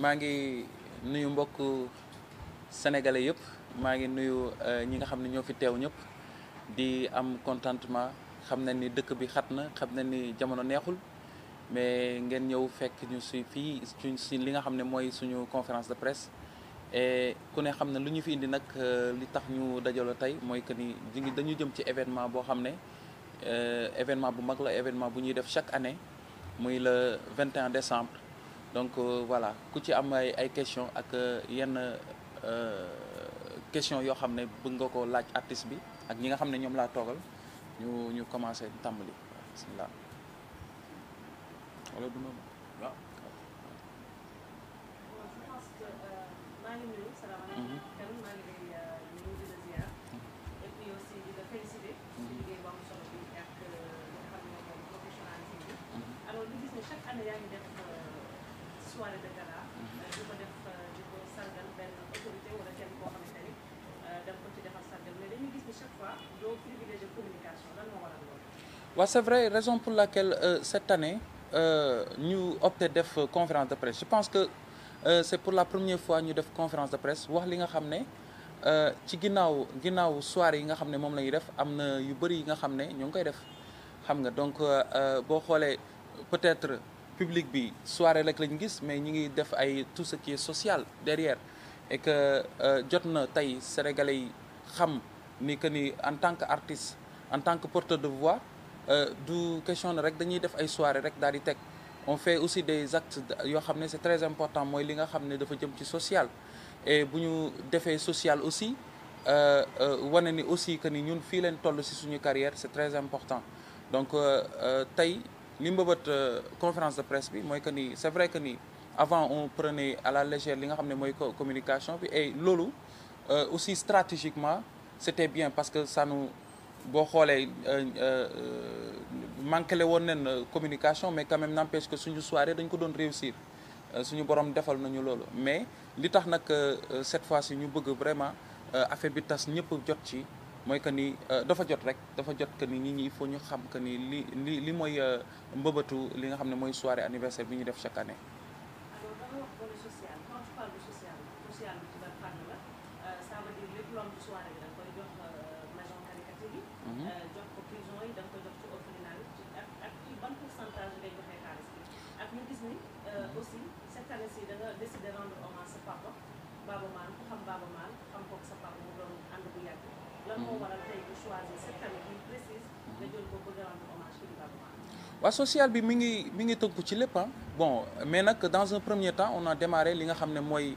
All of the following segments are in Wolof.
maa ngi nuyu mbokk sénégalais yëpp maa ngi nuyu ñi nga xam ne ñoo fi teew ñëpp di am contentement xam na ni dëkk bi xat na xam na ni jamono neexul mais ngeen ñëw fekk ñu si fii si li nga xam ne mooy suñu conférence de presse et ku ne xam ne lu ñu fi indi nag li tax ñu dajaloo tey mooy que ni dañu jëm ci événement boo xam ne événement bu mag la événement bu ñuy def chaque année muy le 21 décembre donc voilà ku ci am ay questions ak yenn question yoo xam ne bëgg nga ko laaj artiste bi ak ñi nga xam ne ñoom laa toogal ñu commencé tàmbali bismillah wala du noonu waaw. maa ngi nuyu salaamaaleykum kan maa ngi lay nuyu di la ziar et puis aussi di la féliciter ci liggéey bu am solo bi ak li nga xam ne moom professionnalisme bi alors ñu gis ne chaque année yaa ngi def soirée de gala di ko def di ko sargal benn autorité wala kenn koo xamante ni da nga ko ci defal sargal mais dañuy gis ne chaque fois doo privilégier communication lan moo waral loolu. waaw c'est vrai raison pour laquelle cette année ñu opté def conférence de presse je pense que c'est pour la première fois ñu def conférence de presse wax li nga xam ne ci ginnaaw soirée yi nga xam ne moom la ñuy def am na yu bëri yi nga xam ne ñoo ngi koy def xam nga donc boo xoolee peut-être public bi soirée rek lañu gis mais ñu ngi def ay tout ce qui est social derrière et que jot na tey sénégalais yi xam ni que ni en tant que artiste en tant que porteur de voix du question ne rek dañuy def ay soirée rek daal di teg on fait aussi des actes yoo xam ne c'est très important mooy li nga xam ne dafa jëm ci social et bu ñu defee social aussi wane ni aussi que ni ñun fii leen toll ci suñu carrière c'est très important donc tey li mbëbët conférence de presse bi mooy que ni c'est vrai que ni avant on prenait à la légère li nga xam ne mooy communication bi et loolu aussi stratégiquement c'était bien parce que ça nous boo xoolee manqué le woon nen communication mais quand même n'empêche que suñu soirée dañ ko doon réussir suñu borom defal nañu loolu mais li tax nag cette fois-ci ñu bëgg vraiment affaire bi tas ñëpp jot ci mooy que ni dafa jot rek dafa jot que ni nit ñi il faut ñu xam que ni li mooy mbëbëtu li nga xam ne mooy soirée anniversaire bi ñu def chaque année. alors da nga wax volet social quand tu parles de social social bi ci ban fànn la ça veut dire lépp lu am ci soirée bi da nga koy jox maison caritative yi. jox ko prison yi da nga koy jox ci orphelinat yi ak ci ban pourcentage ngay joxee xaalis bi ak ñu gis ni aussi cette année ci da nga décidé rendre hommage sa papa Baaba Maal ku xam Baaba Maal xam ko sa papa mu doon ànd bu yàgg lan moo waral tey ñu choisir cette année bi précise nga jël ko bëgg a rendre hommage kii di Baaba Maal. waaw social bi mi ngi tënku ci lépp bon mais nag dans un premier temps on a démarré li nga xam ne mooy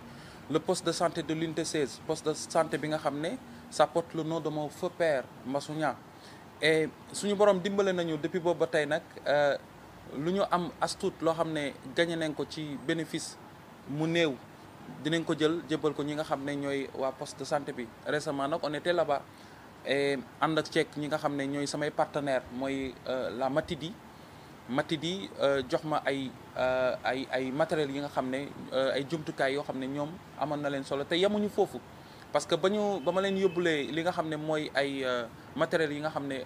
le poste de santé de l'unité 16 poste de santé bi nga xam ne ça porte le nom de mon feu père Mbassou Niang et suñu borom dimbale nañu depuis boobu ba tey nag lu ñu am as tuut loo xam ne gagné nañ ko ci bénéfice mu néew dinañ ko jël jébbal ko ñi nga xam ne ñooy waa poste de santé bi récemment nag on était là-bas et ànd ak ceek ñi nga xam ne ñooy samay partenaire mooy la Matidi jox ma ay matériels yi nga xam ne ay jumtukaay yoo xam ne ñoom amoon na leen solo te yemuñu foofu parce que ba ma leen yóbbulee li nga xam ne mooy ay matériels yi nga xam ne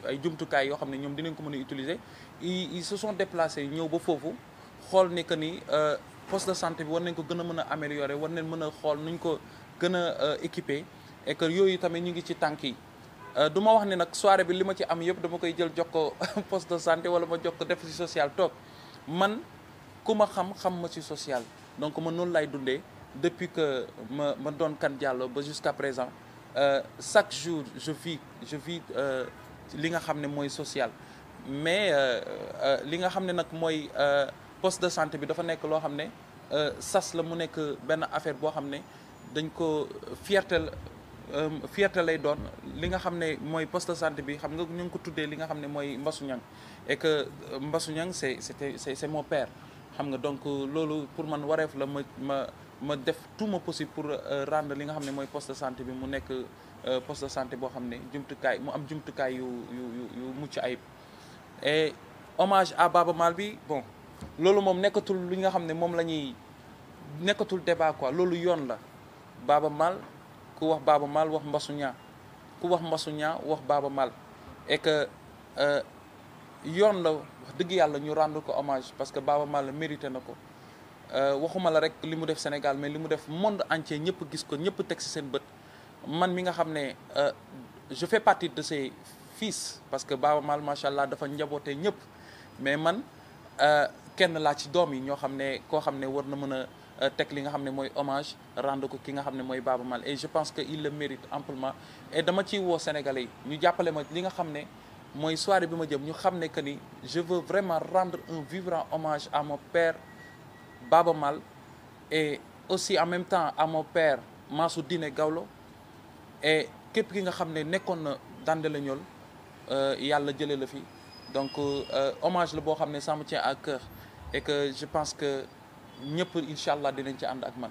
ay jumtukaay yoo xam ne ñoom dinañ ko mën a utiliser ils se sont déplacés ñëw ba foofu xool ne que ni poste de santé bi war nañ ko gën a mën a améliorer war nañ mën a xool nuñ ko gën a équiper et que yooyu tamit ñu ngi ci tànk yi. du ma wax ne nag soirée bi li ma ci am yëpp dama koy jël jox ko poste de santé wala ma jox ko def ci social toog man ku ma xam ma ci social donc man noonu lay dundee depuis que ma doon Kane Diallo ba jusqu'à présent chaque jour je vis li nga xam ne mooy social mais li nga xam ne nag mooy poste de santé bi dafa nekk loo xam ne sas la mu nekk benn affaire boo xam ne dañ ko fierté lay doon li nga xam ne mooy poste de santé bi xam nga ñu ngi ko tuddee li nga xam ne mooy Mbassou Niang et que Mbassou Niang c'est mon père xam nga donc loolu pour man wareef la ma def tout ma possible pour rendre li nga xam ne mooy poste de santé bi mu nekk poste de santé boo xam ne mu am jumtukaay yu mucc ayib et hommage à Baaba Maal bi bon loolu moom nekkatul li nga xam ne moom la ñuy nekkatul débat quoi loolu yoon la Baaba Maal ku wax Baaba Maal wax Mbassou Niang ku wax Mbassou Niang wax Baaba Maal et que yoon la wax dëgg yàlla ñu rendre ko hommage parce que Baaba Maal mérité na ko waxuma la rek li mu def Sénégal mais li mu def monde entier ñëpp gis ko ñëpp teg ci seen bët man mi nga xam ne je fais partie de ses fils parce que Baaba Maal macha allah dafa njabootee ñëpp mais man kenn laa ci doom yi ñoo xam ne koo xam ne war na mën a teg li nga xam ne mooy hommage rendre ko ki nga xam ne mooy Baaba Maal et je pense que il le mérite amplement et dama ciy woo Sénégalais yi ñu jàppale ma li nga xam ne mooy soirée bi ma jëm ñu xam ne que ni je veux vraiment rendre un vibrant hommage à mon père Baaba Maal et aussi en même temps à mon père Mansour Diné Gawlo et képp ki nga xam ne nekkoon na Dandé Niol yàlla jëlee la fi donc hommage la boo xam ne ça me tient à cœur et que je pense que ñëpp incha allah dinañ ci ànd ak man.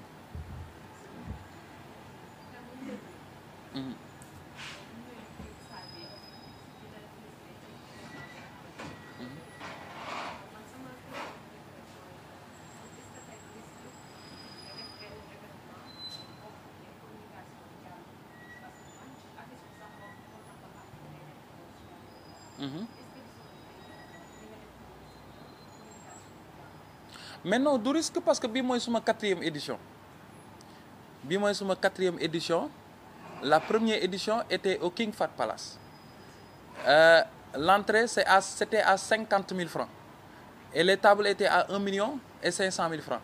Mais non du risque parce que bii mooy suma 4e édition bii mooy suma 4e édition la première édition était au King Fahd Palace l'entrée c'était à 50 000 francs et les tables étaient à 1 million et 500 000 francs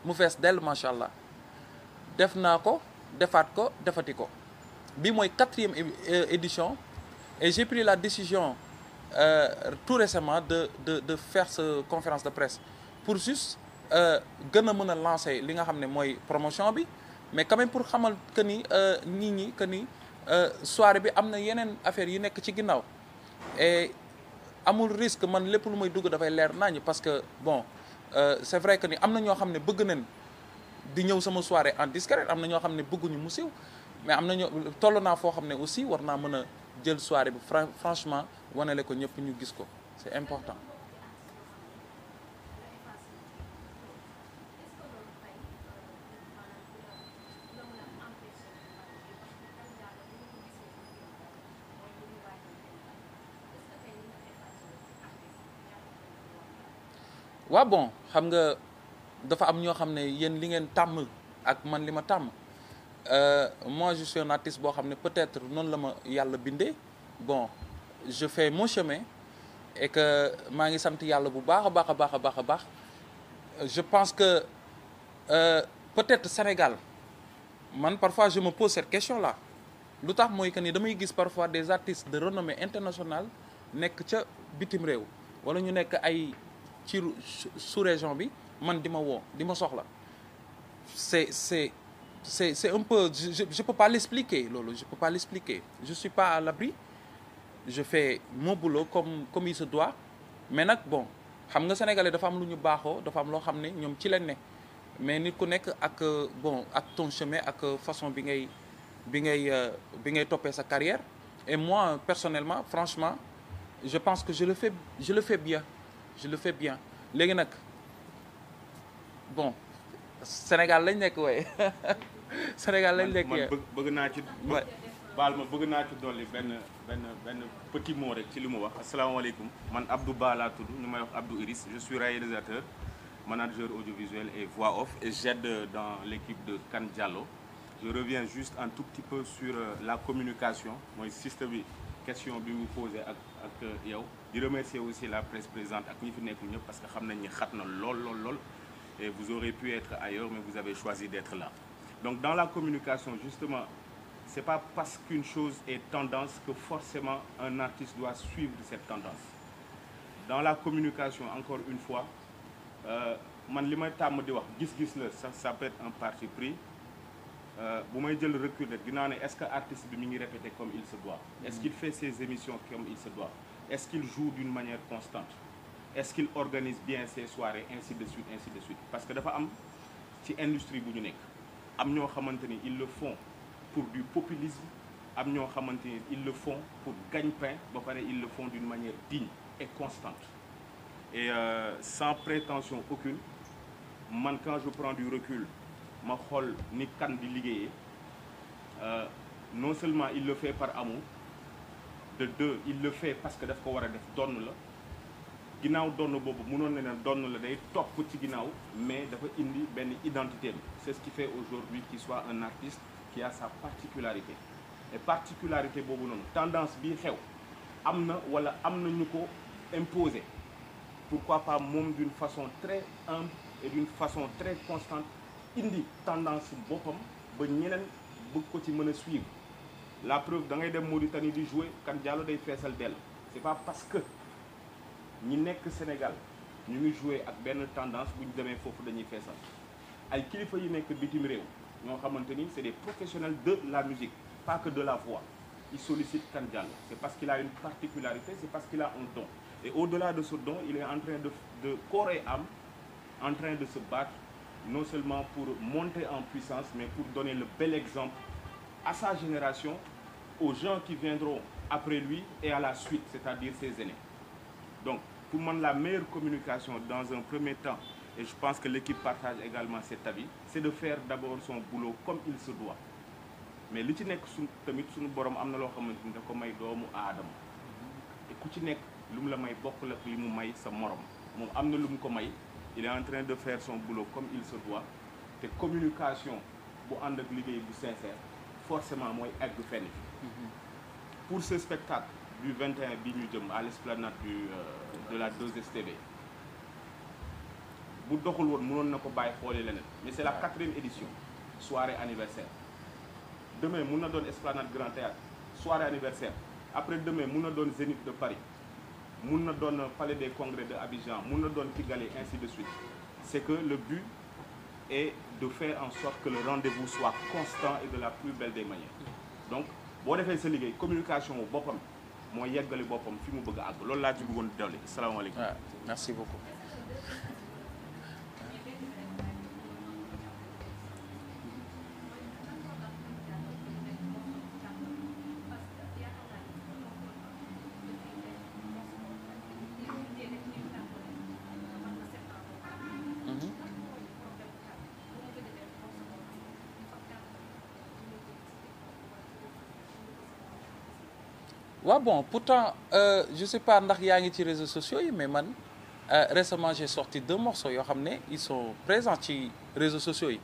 mu fees dell macha allah def naa ko defaat ko defati ko bii mooy 4e édition et j'ai pris la décision tout récemment de faire ce conférence de presse pour juste gën a mën a lancer li nga xam ne mooy promotion bi mais quand même pour xamal que ni nit ñi que ni soirée bi am na yeneen affaires yi nekk ci ginnaaw et amul risque man lépp lu may dugg dafay leer nañu parce que bon c'est vrai que ni am na ñoo xam ne bëgg nañ di ñëw sama soirée en discret am na ñoo xam ne bëgguñu mu siiw mais am na ñoo toll naa foo xam ne aussi war naa mën a jël soirée bi franchement wanale ko ñëpp ñu gis ko c'est important. waaw bon xam nga dafa am ñoo xam ne yéen li ngeen tàmm ak man li ma tàmm moi je suis un artiste boo xam ne peut-être noonu la ma yàlla bindee bon je fais mon chemin et que maa ngi sant yàlla bu baax a baax a baax a baax a baax je pense que peut-être Sénégal man parfois je me pose cette question-là lu tax mooy que ni damay gis parfois des artistes de renommée internationale nekk ca bitim réew wala ñu nekk ay ci sous-région bi man di ma woo di ma soxla c'est un peu je peux pas l'expliquer loolu je peux pas l'expliquer je suis pas à l'abri je fais mon boulot comme il se doit mais nag bon xam nga sénégalais dafa am lu ñu baaxoo dafa am loo xam ne ñoom ci lañ ne mais nit ku nekk ak bon ak ton chemin ak façon bi ngay toppee sa carrière et moi personnellement franchement je pense que je le fais bien léegi nag bon Sénégal lañ nekk waaye Sénégal lañ nekk man bëgg naa ci baal ma bëgg naa ci dolli benn petit mot rek ci li mu wax asalaamaaleykum man Abdou Ba laa tudd ñu may wax Abdou Iris je suis réalisateur manager audiovisuel et voix off et j'aide dans l'équipe de Kane Diallo je reviens juste un tout petit peu sur la communication mooy système bi question bi mu posé ak yow di remercier aussi la presse présente ak ñi fi nekkul ñëpp parce que xam nañ ni xat na lool et vous aurez pu être ailleurs mais vous avez choisi d'être là donc dans la communication justement c'est pas parce qu'une chose est tendance que forcément un artiste doit suivre cette tendance dans la communication encore une fois man li may tàmm di wax gis-gis la ça peut être un parti pris bu may jël recul rek dinaa ne est-ce que artiste bi mi ngi répéter comme il se doit est-ce qu'il fait ses émissions comme il se doit est-ce qu'il joue d'une manière constante est-ce qu'il organise bien ses soirées ainsi de suite parce que dafa am ci industrie bu ñu nekk am ñoo xamante ni ils le font pour du populisme am ñoo xamante ni ils le font pour gagne-pain ba pare ils le font d'une manière digne et constante et sans prétention aucune man quand je prends du recul ma xool ni Kane di liggéeyee non seulement il le fait par amour de deux il le fait parce que daf ko war a def donn la ginnaaw donn boobu mënoon na ne donn la day topp ci ginnaaw mais dafa indi benn identité bi c'est ce qui fait aujourd'hui qu'il soit un artiste qui a sa particularité et particularité boobu noonu tendance bii xew am na wala am na ñu ko imposer pourquoi pas moom d'une façon très humble et d'une façon très constante indi tendance boppam ba ñeneen bëgg ko ci mën a suivre la preuve da ngay dem Mauritanie di jouer Kane Diallo day feesal dell c'est pas parce que ñi nekk Sénégal ñu ngi jouer ak benn tendance bu ñu demee foofu dañuy feesal ay kilifa yi nekk bitim réew ñoo xamante ni c'est des professionnels de la musique pas que de la voix ils sollicitent Kane Diallo c'est parce qu'il a une particularité c'est parce qu'il a un don et au-delà de ce don il est en train de corps et âme en train de se battre non seulement pour monter en puissance mais pour donner le bel exemple à sa génération aux gens qui viendront après lui et à la suite c'est-à-dire ses aînés donc pour man la meilleure communication dans un premier temps et je pense que l'équipe partage également cet avis c'est de faire d'abord son boulot comme il se doit mais li ci nekk tamit suñu borom am na loo xamante ni da ko may doomu aadama te ku ci nekk lu mu la may bokk la li mu may sa morom moom am na lu mu ko may il est en train de faire son boulot comme il se doit te communication bu ànd ak liggéey bu sincère forcément mooy egg fenn pour ce spectacle du 21 bi ñu jëm à l'esplanade de la 2STV bu doxul woon mënoon na ko bàyyi xooli leneen mais c'est la 4e édition soirée anniversaire demain mun na doon esplanade Grand Théâtre soirée anniversaire après demain mun na doon Zénith de Paris mun na doon Palais des Congrès de Abidjan mun na doon Kigali ainsi de suite c'est que le but est de faire en sorte que le rendez-vous soit constant et de la plus belle des manières donc boo defee sa liggéey communication wu boppam moo yeggali boppam fi mu bëgg a àgg loolu laa ci bëggoon dolli salaamaaleykum. Merci beaucoup. waaw bon pourtant je sais pas ndax yaa ngi ci réseaux sociaux yi mais man récemment j'ai sorti 2 morceaux yoo xam ne ils sont présents ci réseaux sociaux yi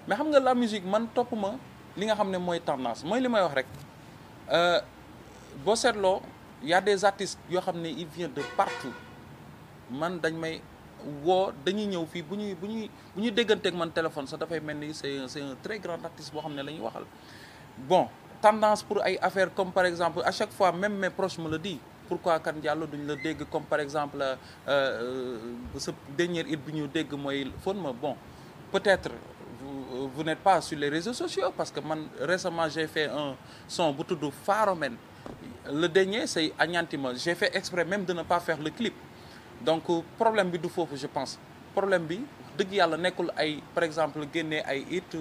mais xam nga la musique man topp ma li nga xam ne mooy tendance mooy li may wax rek boo seetloo y a des artistes yoo xam ne ils viennent de partout man dañ may woo dañuy ñëw fii bu ñuy dégganteeg man téléphone sax dafay mel ni c'est un très grand artiste boo xam ne la ñuy waxal bon tendance pour ay affaires comme par exemple à chaque fois même mes proches me le disent pourquoi Kane Diallo duñ la dégg comme par exemple ce dernier hit bi ñu dégg mooy Fon ma bon peut-être vous n'êtes pas sur les réseaux sociaux parce que man récemment j'ai fait un son bu tudd Pharomen le dernier c'est Agnantima j'ai fait exprès même de ne pas faire le clip donc problème bi du foofu je pense problème bi dëgg yàlla nekkul ay par exemple génnee ay hit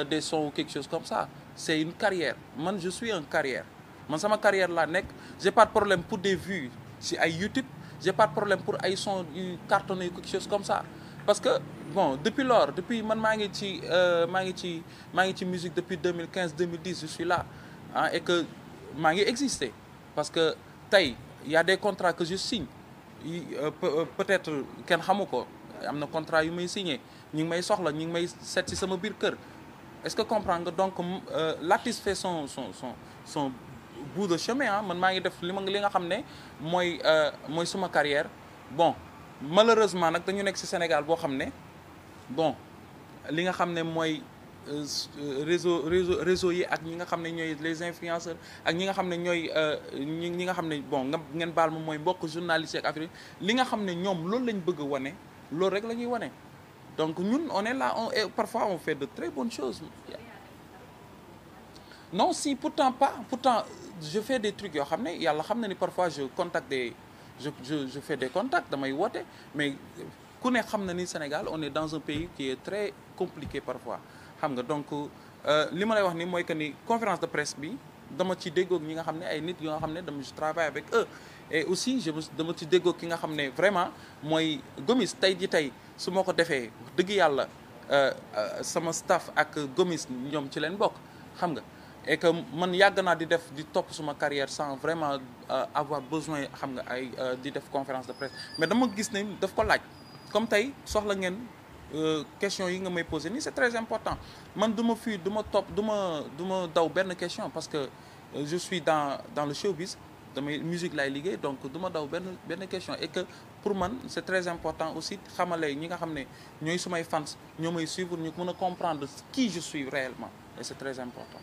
des sons ou quelque chose comme ça c'est une carrière man je suis un carrière man sama carrière laa nekk j'ai pas de problème pour des vues si ay YouTube j'ai pas de problème pour ay sons yu cartonné quelque chose comme ça parce que bon depuis lors depuis man maa ngi ci musique depuis 2015 2010 je suis là ah et que maa ngi exister parce que tey y a des contrats que je signe peut-être kenn xamu ko am na contrat yu may signé ñi ngi may soxla ñi ngi may seet ci sama biir kër est-ce que comprendre nga donc l'artiste fait son bout de chemin ah man maa ngi def li nga xam ne mooy suma carrière bon malheureusement nag dañu nekk ci Sénégal boo xam ne bon li nga xam ne mooy réseau yi ak ñi nga xam ne ñooy les influenceurs ak ñi nga xam ne ñooy ñi nga xam ne bon ngeen baal ma mooy mbokk journalistes ak affaire li nga xam ne ñoom loolu lañ bëgg a wane loolu rek la ñuy wane donc ñun on est là et parfois on fait de très bonnes choses non si pourtant je fais des trucs yoo xam ne yàlla xam na ni parfois je fais des contacts damay woote mais ku ne xam na ni Sénégal on est dans un pays qui est très compliqué parfois xam nga donc li ma lay wax ni mooy que ni conférence de presse bi dama ci déggoog ñi nga xam ne ay nit yoo xam ne je travaille avec eux et aussi dama ci déggoog ki nga xam ne vraiment mooy Gomis tey su ma ko defee dëgg yàlla sama staff ak Gomis ñoom ci leen bokk xam nga et que man yàgg naa di def di topp suma carrière sans vraiment avoir besoin xam nga ay di def conférence de presse mais dama gis ne daf ko laaj comme tey soxla ngeen question yi nga may posé nii c'est très important man du ma fii du ma topp du ma daw benn question parce que je suis dans le showbiz damay musique laay liggéey donc du ma daw benn question et que pour man c'est très important aussi xamale ñi nga xam ne ñooy sumay fans ñoo may suivre ñu mën a comprendre qui je suis réellement et c'est très important.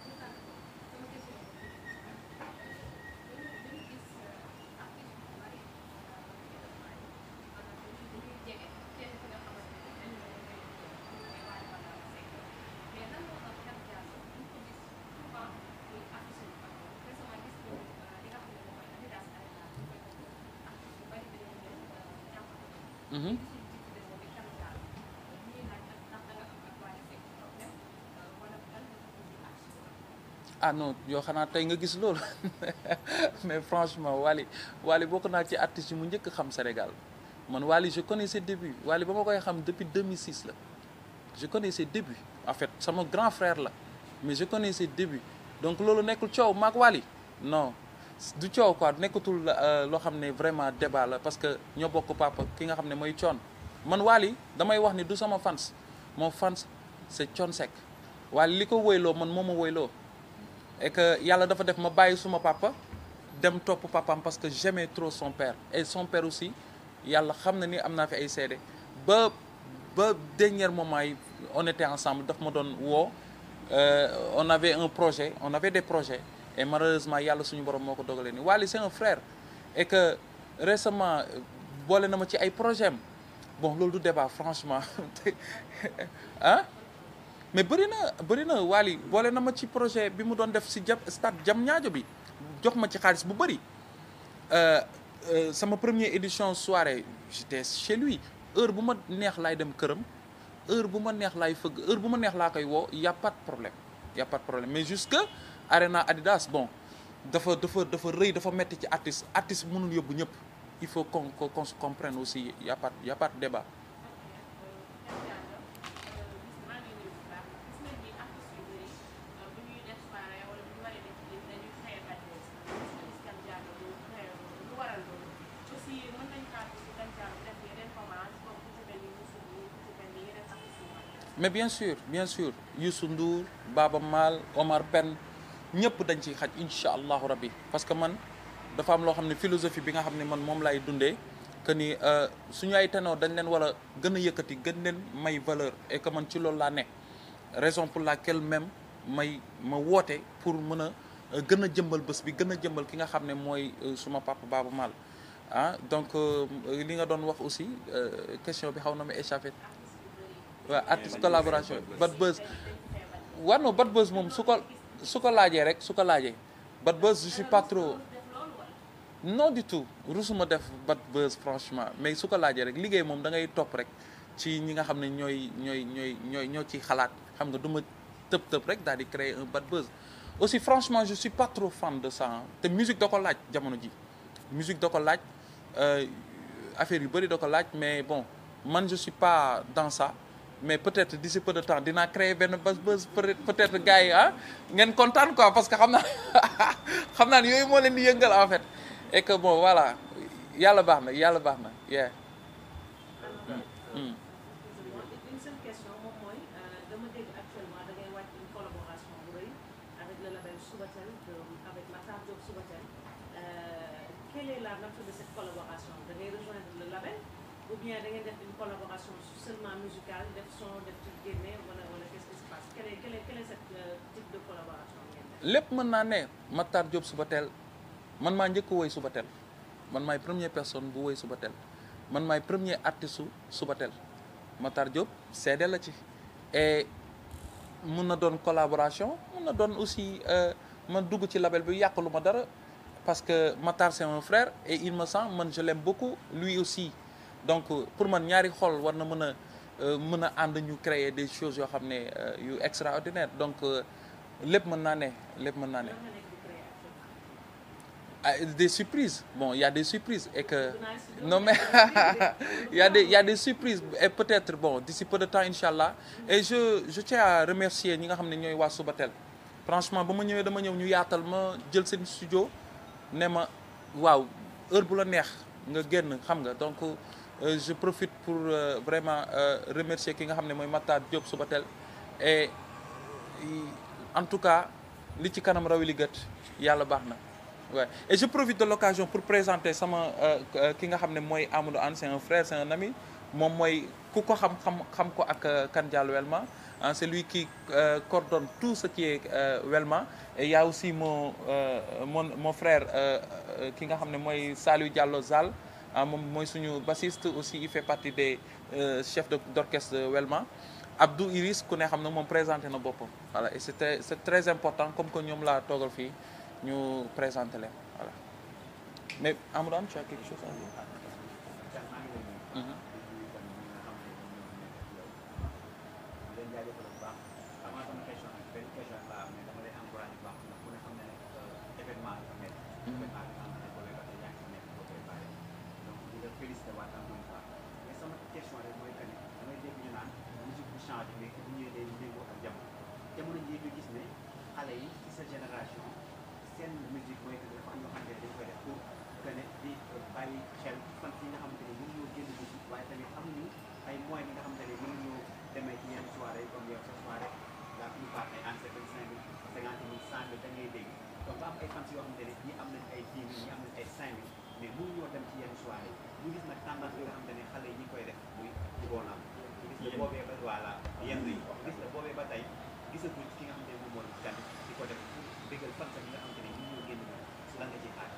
Ah non yoo xanaa tey nga gis loolu mais franchement Wally bokk naa ci artistes yi mu njëkk xam Sénégal man Wally je connais ses débuts Wally ba ma koy xam depuis 2006 la je connais ses débuts en fait sama grand frère la mais je connais ses débuts donc loolu nekkul coow maak Wally non du coow quoi nekkatul loo xam ne vraiment débat la parce que ñoo bokk papa ki nga xam ne mooy Thione man Wally damay wax ni du sama fans mon fans c'est Thione Seck Wally li ko woyloo man moo ma woyloo et que yàlla dafa def ma bàyyi suma papa dem topp papaam parce que j'aimais trop son père et son père aussi yàlla xam na ni am naa fi ay seede ba dernier moment yi on était ensemble daf ma doon woo on avait des projets et malheureusement yàlla suñu borom moo ko dogalee ni Wally c'est un frère et que récemment boole na ma ci ay projets am bon loolu du débat franchement ah mais bëri na Wally boole na ma ci projet bi mu doon def si stade Diamniadio bi jox ma ci xaalis bu bëri sama première édition soirée j'étais chez lui heure bu ma neex laay dem këram heure bu ma neex laay fëgg heure bu ma neex laa koy woo y a pas de problème mais jusque Arena Adidas bon dafa rëy dafa metti ci artiste mënul yóbbu ñëpp il faut qu'on se comprenne aussi y a pas de débat. mais bien sûr Youssou Ndour Baba Maal Omar Pène ñëpp dañ ciy xaj incha allahu rabbi parce que man dafa am loo xam ne philosophie bi nga xam ne man moom laay dundee que ni suñu ay ténor dañ leen war a gën a yëkkati gën leen may valeur et que man ci loolu laa ne raison pour laquelle même ma woote pour mën a gën a jëmbal bés bi gën a jëmbal ki nga xam ne mooy suma papa Baba Maal ah donc li nga doon wax aussi question bi xaw na ma échappé. waaw artiste collaboration Bad Buzz war no Bad Buzz moom su ko laajee Bad Buzz je suis pas trop non du tout rusuma def Bad Buzz franchement mais su ko laajee rek liggéey moom da ngay topp rek ci ñi nga xam ne ñoo ciy xalaat xam nga du ma tëb rek daal di créer un Bad Buzz aussi franchement je suis pas trop fan de ça te musique da ko laaj jamono ji musique da ko laaj affaire yu bëri da ko laaj mais bon man je suis pas dans ça mais peut-être d'ici peu de temps dinaa créer benn buzz peut-être gars yi ngeen kontaan quoi parce que xam naa ne yooyu moo leen di yëngal en fait et que bon voilà yàlla baax na yeah. Une seule question moom mooy dama dégg actuellement da ngay wàcc une collaboration bu rëy avec le label Subatel avec Matar Diop Subatel quelle est la nature de cette collaboration da ngay rejoindre le label ou bien da ngay def une collaboration seulement musicale def son def ci génne wala qu'est-ce qui se passe quel est ce type de collaboration ngeen def. lépp mën naa ne Matar Diop Subatel man maa njëkk woy Subatel man maay première personne bu woy Subatel man maay premier artiste Subatel Matar Diop seede la ci et mun na doon collaboration mun na doon aussi man dugg ci label bi yàqalu ma dara parce que Matar c'est un frère et il me sent man je l'aime beaucoup lui aussi donc pour man ñaari xol war na mën a ànd ñu créer des choses yoo xam ne yu extraordinaire donc lépp mën naa ne des surprises bon il y a des surprises et que non mais il y a des surprises et peut-être bon d'ici peu de temps inchallah et je tiens à remercier ñi nga xam ne ñooy waa Subatel franchement ba ma ñëwee dama ñëw ñu yaatal ma jël seen studio ne ma waaw heure bu la neex nga génn xam nga donc je profite pour vraiment remercier ki nga xam ne mooy Matar Diop Subatel et en tout cas li ci kanam rawi li gët yàlla baax na ouais. Et je profite de l'occasion pour présenter sama ki nga xam ne mooy Amadou Anne, c'est un frère, c'est un ami moom mooy ku ko xam ko ak Kane Diallo Welma, c'est lui qui coordonne tout ce qui est Welma. Et il y a aussi mon frère ki nga xam ne mooy Saliou Diallo Zal, moom mooy suñu bassiste aussi, il fait partie des chefs d'orchestre de Welma. Abdou Iris ku ne xam ne moom présenté na boppam voilà, et c'est très important comme que ñoom laa toogal fii ñu présenté leen voilà. Mais Amadou Anne, tu as quelque chose à dire? jamono jii ñu gis ne xale yi ci sa génération seen musique mooy que dafa am yoo xamante ne dañ koy def pour que ne di bàyyi xel fan yi nga xamante ne mënuñoo génn musique waaye tamit amuñu ay moyens yi nga xamante ne mënuñoo demee ci yenn soirée comme yow sa soirée la plupart ay entre 25 000 50 000 100 000 da ngay dégg donc ba am ay fans yoo xamante ne ñi am nañ ay 10 000 ñi am nañ ay 5 000 mais mënuñoo dem ci yenn soirée ñu gis nag tendance bi nga xamante ne xale yi ñi koy def muy Bonam gis la boobee ba voilà yenn yi gis la boobee ba tey gisatuñ ki nga xamante ne moom mooy Kane di ko def pour bégal fan yi nga xamante ne ñoo génn si lan nga ci xaar.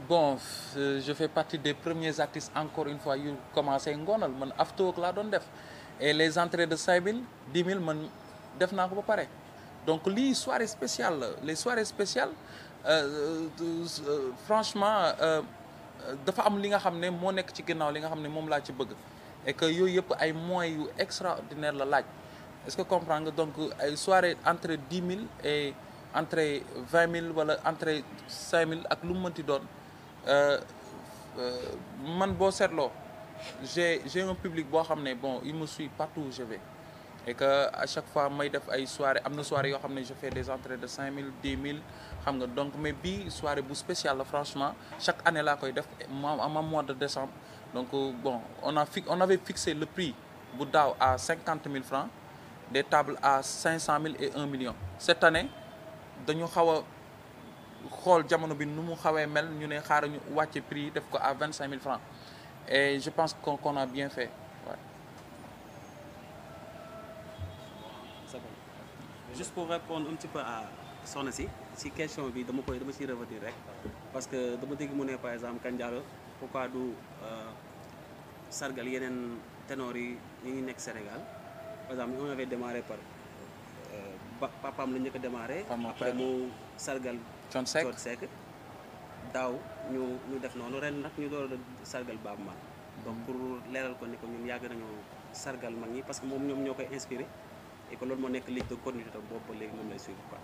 Bon, je fais partie des premiers artistes encore une fois yu commencé ngonal man after laa doon def et les entrées de 5 000 10 000 man def naa ko ba pare donc lii soirée spéciale la les soirées spéciales franchement dafa am li nga xam ne moo nekk ci ginnaaw li nga xam ne moom laa ci bëgg et que yooyu yëpp ay moyens yu extraordinaire la laaj. Est-ce que comprendre nga donc ay soirée entre 10 000 et entre 20 000 wala entre 5 000 ak lu mu mënti doon man boo seetloo j'ai un public boo xam ne bon il me suit partout où je vais et que à chaque fois may def ay soirée am na soirée yoo xam ne je fais des entrées de 5 000 10 000 xam nga donc mais bii soirée bu spéciale la franchement chaque année laa koy def en mois de décembre donc bon on avait fixé le prix bu daaw à 50 000 francs. Des tables à 500 000 et 1 million. Cette année dañu xaw a xool jamono bi nu mu xawee mel ñu ne xaaral ñu wàcce prix yi def ko à 25 000 francs et je pense qu'on a bien fait ouais. Juste pour répondre un petit peu à soxna si question bi dama ciy revenir rek parce que dama dégg mu ne par exemple Kane Diallo pourquoi du sargal yeneen ténor yi ñu ngi nekk Sénégal. Par exemple on avait démarré par papaam la njëkk a démarré. après mu sargal. Thione Seck daaw ñu def noonu ren nag ñu door a sargal Baaba Maal donc pour leeral ko ni ko ñun yàgg nañu sargal mag ñi parce que moom ñoom ñoo koy inspiré et que loolu moo nekk ligne de continuité boobu léegi moom lay suivre quoi.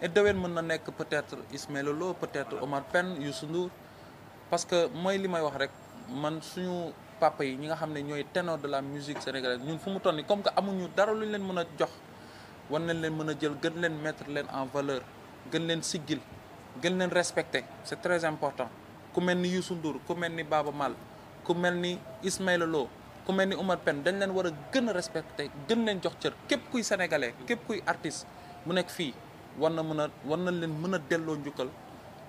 et déwén mën na nekk peut-être Ismaël Lo peut-être Omar Pène Youssou Ndour parce que mooy li may wax rek man suñu. papa yi ñi nga xam ne ñooy ténor de la musique sénégalaise ñun fu mu toll nii comme que amuñu dara lu ñu leen mën a jox war nañ leen mën a jël gën leen mettre leen en valeur gën leen siggil gën leen respecter c'est très important ku mel ni Youssou Ndour ku mel ni Baaba Maal ku mel ni Ismaïla Lo ku mel ni Omar Pène dañ leen war a gën a respecter gën leen jox cër képp kuy sénégalais képp kuy artiste mu nekk fii war nañ leen mën a delloo njukkal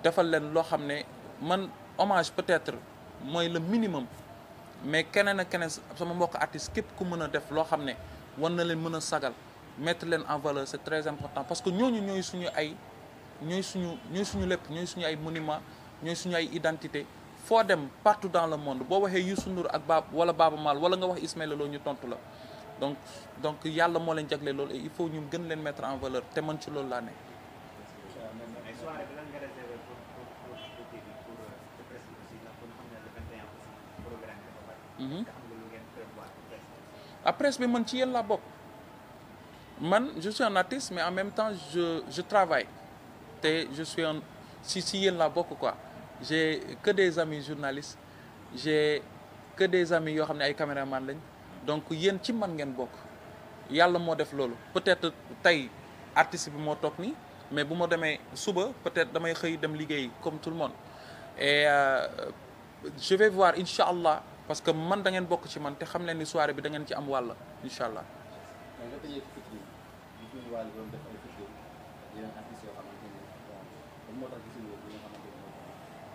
defal leen loo xam ne man hommage peut-être mooy le minimum. Mais keneen ak keneen sama mbokk artiste képp ku mën a def loo xam ne war na leen mën a sagal mettre leen en valeur c'est très important parce que ñooñu ñooy suñu lépp ñooy suñu ay monument ñooy suñu ay identité foo dem partout dans le monde boo waxee Youssou Ndour ak Baaba Maal wala nga wax Ismaïla Lo ñu tontu la donc yàlla moo leen jagle loolu et il faut ñu gën leen mettre en valeur te man ci loolu laa nekk. Après bi man ci yéen laa bokk man je suis un artiste mais en même temps je travaille te je suis si yéen laa bokk quoi j'ai que des amis journalistes j'ai que des amis yoo xam ne ay caméraman lañ donc yéen ci man ngeen bokk yàlla moo def loolu peut-être tey artiste bi moo toog nii mais bu ma demee suba peut-être damay xëy dem liggéey comme tout le monde et je vais voir incha allah parce que man da ngeen bokk ci man te xam leen ni soirée bi da ngeen ci am wàll incha allah. mais nga tëjee featuring gis nañu Wally doon def ay featuring yeneen artistes yoo xamante ni bon comme moo tax gisuñu li nga xamante ni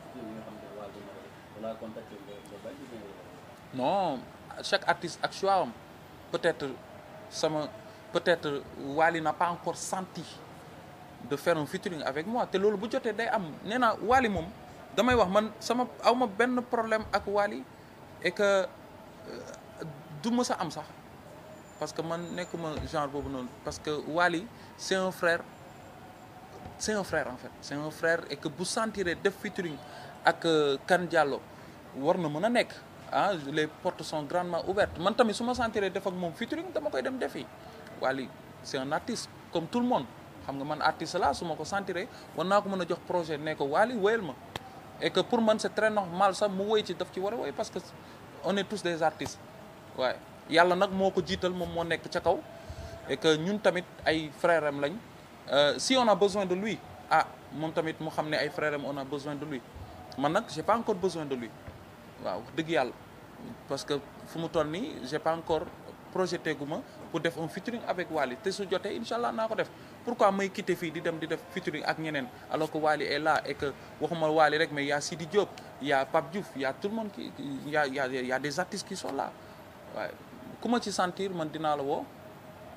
featuring yi nga xamante ni Wally doon na ko def wala contacté nga bañ gis nañu non chaque artiste ak choix am peut-être Wally n'a pas encore senti de faire un featuring avec moi te loolu bu jotee day am nee naa Wally moom damay wax man sama awma benn problème ak Wally et que du mës a am sax parce que man nekkuma genre boobu noonu parce que Wally c'est un frère en fait c'est un frère et que bu sentiree def featuring ak Kane Diallo war na mën a nekk ah les portes sont grandement ouvertes man tamit su ma sentiree def ak moom featuring dama koy dem defi Wally c'est un artiste comme tout le monde xam nga man artiste la su ma ko sentiree war naa ko mën a jox projet ne ko Wally wéyal ma et que pour man c'est très normal sax mu woy ci daf ci war a woy parce que on est tous des artistes waaye yàlla nag moo ko jiital moom moo nekk ca kaw et que ñun tamit ay frères am lañ si on a besoin de lui ah moom tamit mu xam ne ay frères am on a besoin de lui man nag j'ai pas encore besoin de lui waaw dëgg yàlla parce que fu mu toll nii j'ai pas encore projeté gu ma pour def un featuring avec Wally te su jotee incha allah naa ko def pourquoi may quitter fii di dem di def featuring ak ñeneen alors que Wally est là et que waxuma Wally rek mais il y a Sidi Diop il y a Pape Diouf il y a tout le monde qui il y a des artistes qui sont là waaye ku ma ci sentir man dinaa la woo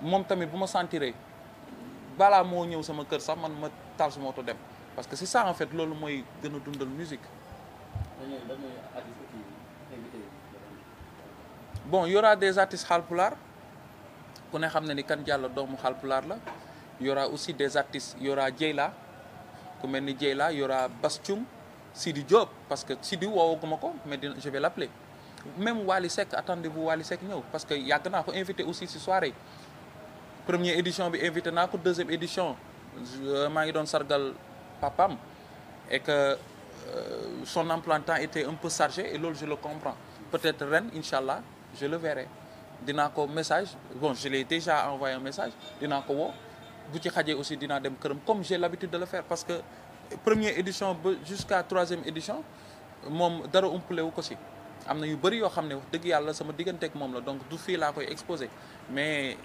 moom tamit bu ma sentiree balaa moo ñëw sama kër sax man ma taal sama oto dem parce que c'est ça en fait loolu mooy gën a dundal musique. Bon, il y aura des artistes Halpulaar ku ne xam ne ni Kane Diallo doomu Halpulaar la il y aura aussi des artistes il y aura Dieyla ku mel ni Dieyla il y aura Bass Thioung Sidi Diop parce que Sidi woowaguma ko mais je vais l'appeler même Wally Seck attendez-vous Wally Seck ñëw parce que yàgg naa ko invité aussi ci soirée première édition bi invité naa ko deuxième édition maa ngi doon sargal papam et que son emploi du temps était un peu chargé et loolu je le comprends peut-être ren inchallah je le verrai dinaa ko message bon je l'ai déjà envoyé un message dinaa ko woo bu ci xajee aussi dinaa dem këram comme j'ai l'habitude de le faire parce que première édition ba jusqu'à troisième édition moom dara umpale wu ko si am na yu bëri yoo xam ne wax dëgg yàlla sama digganteeg moom la donc du fii laa koy exposé mais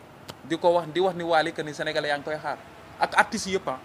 di wax ni Wally que ni sénégalais yaa ngi koy xaar ak artistes yëpp waaw